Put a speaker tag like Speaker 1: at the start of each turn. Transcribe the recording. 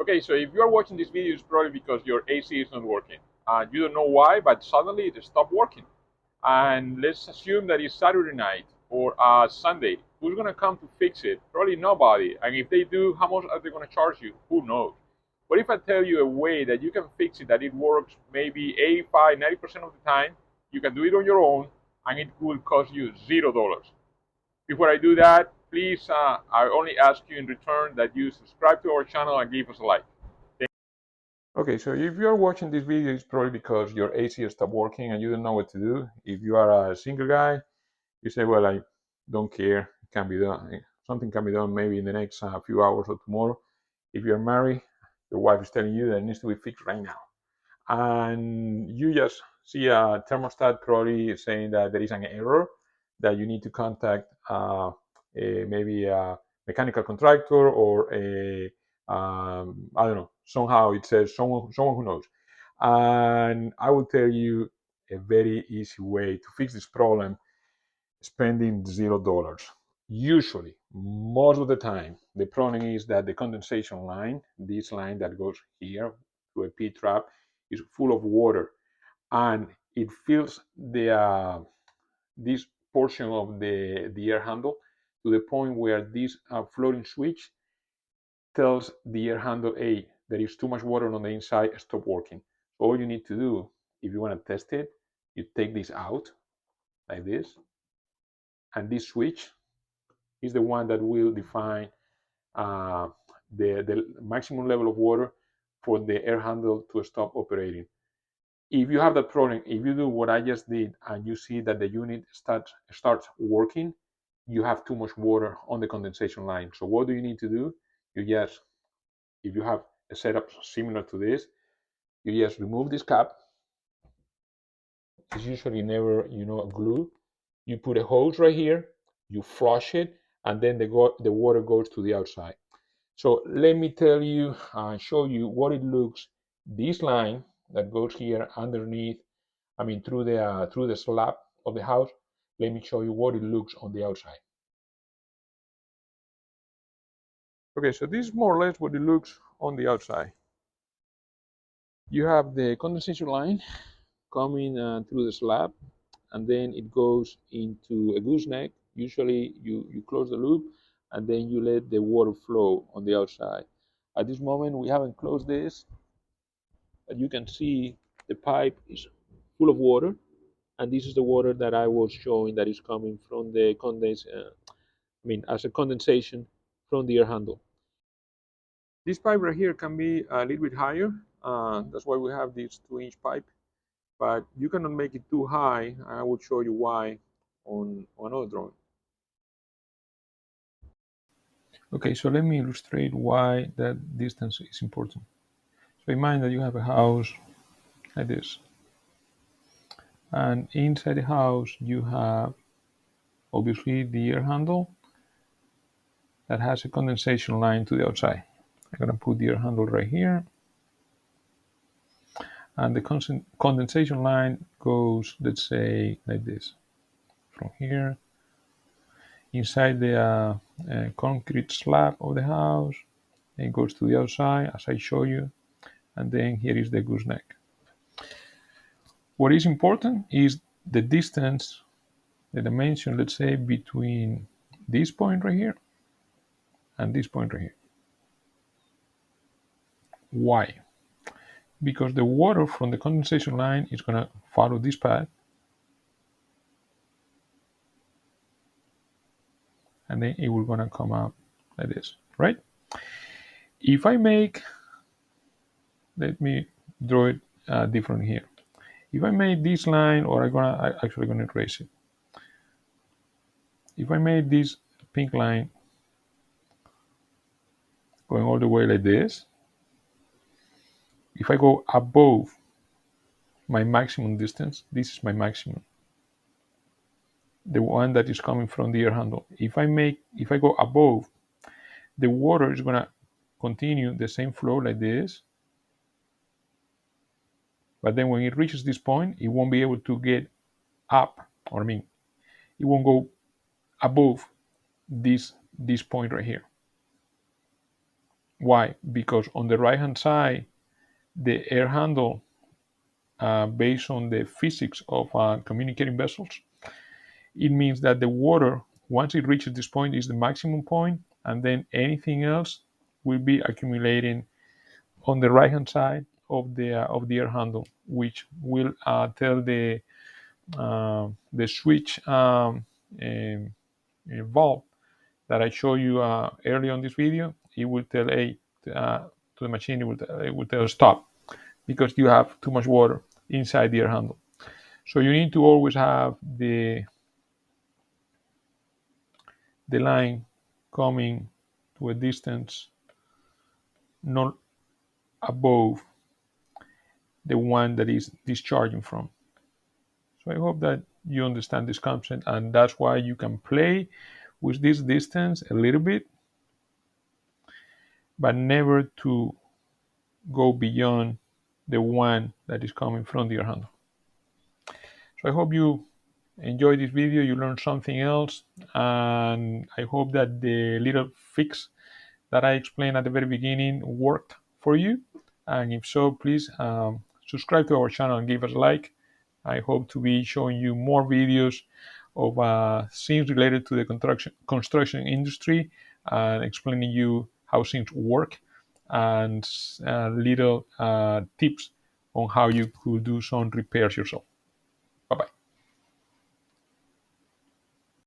Speaker 1: Okay, so if you are watching this video, it's probably because your AC is not working. You don't know why, but suddenly it stopped working. And let's assume that it's Saturday night or Sunday. Who's gonna come to fix it? Probably nobody. And if they do, how much are they gonna charge you? Who knows? What if I tell you a way that you can fix it, that it works maybe 85, 90% of the time? You can do it on your own, and it will cost you $0. Before I do that, please, I only ask you in return that you subscribe to our channel and give us a like. Okay, so if you are watching this video, it's probably because your AC stopped working and you don't know what to do. If you are a single guy, you say, well, I don't care, it can be done. Something can be done maybe in the next few hours or tomorrow. If you're married, your wife is telling you that it needs to be fixed right now. And you just see a thermostat probably saying that there is an error, that you need to contact maybe a mechanical contractor or I don't know, somehow it says someone who knows. And I will tell you a very easy way to fix this problem, spending $0. Usually, most of the time, the problem is that the condensation line, this line that goes here to a P-trap, is full of water, and it fills this portion of the air handle to the point where this floating switch tells the air handle, hey, there is too much water on the inside, stop working. All you need to do, if you want to test it, you take this out like this, and this switch is the one that will define uh, the maximum level of water for the air handle to stop operating. If you have that problem, if you do what I just did and you see that the unit starts working, you have too much water on the condensation line. So what do you need to do? You just, if you have a setup similar to this, you just remove this cap. It's usually never, glue. You put a hose right here, you flush it, and then the water goes to the outside. So let me tell you, show you what it looks. This line that goes here underneath, through the slab of the house. Let me show you what it looks on the outside. Okay, so this is more or less what it looks on the outside. You have the condensation line coming through the slab, and then it goes into a gooseneck. Usually you close the loop, and then you let the water flow on the outside. At this moment, we haven't closed this, but you can see the pipe is full of water, and this is the water that I was showing that is coming from the as a condensation from the air handle. This pipe right here can be a little bit higher. That's why we have this 2-inch pipe, but you cannot make it too high. I will show you why on another drawing. Okay, so let me illustrate why that distance is important. So imagine that you have a house like this, and inside the house you have obviously the air handle that has a condensation line to the outside. I'm gonna put the air handle right here, and the condensation line goes, let's say, like this, from here inside the concrete slab of the house. It goes to the outside, as I show you, and then here is the gooseneck. What is important is the distance, the dimension, let's say, between this point right here and this point right here. Why? Because the water from the condensation line is going to follow this path, and then it will going to come out like this, right? If I make, let me draw it different here. If I made this line, or I'm actually gonna erase it. If I made this pink line going all the way like this, if I go above my maximum distance, this is my maximum, the one that is coming from the air handle. If I go above, the water is gonna continue the same flow like this, but then when it reaches this point, it won't be able to get up, or it won't go above this point right here.
Speaker 2: Why? Because on the right hand side, the air handle, based on the physics of communicating vessels, it means that the water, once it reaches this point, is the maximum point, and then anything else will be accumulating on the right hand side of the air handle, which will tell the switch valve that I show you early on this video. It will tell to the machine. It will tell stop because you have too much water inside the air handle. So you need to always have the line coming to a distance not above the one that is discharging from. So I hope that you understand this concept, and that's why you can play with this distance a little bit, but never to go beyond the one that is coming from the air handle. So I hope you enjoyed this video, you learned something else, and I hope that the little fix that I explained at the very beginning worked for you. And if so, please subscribe to our channel and give us a like. I hope to be showing you more videos of things related to the construction industry and explaining you how things work and little tips on how you could do some repairs yourself. Bye bye.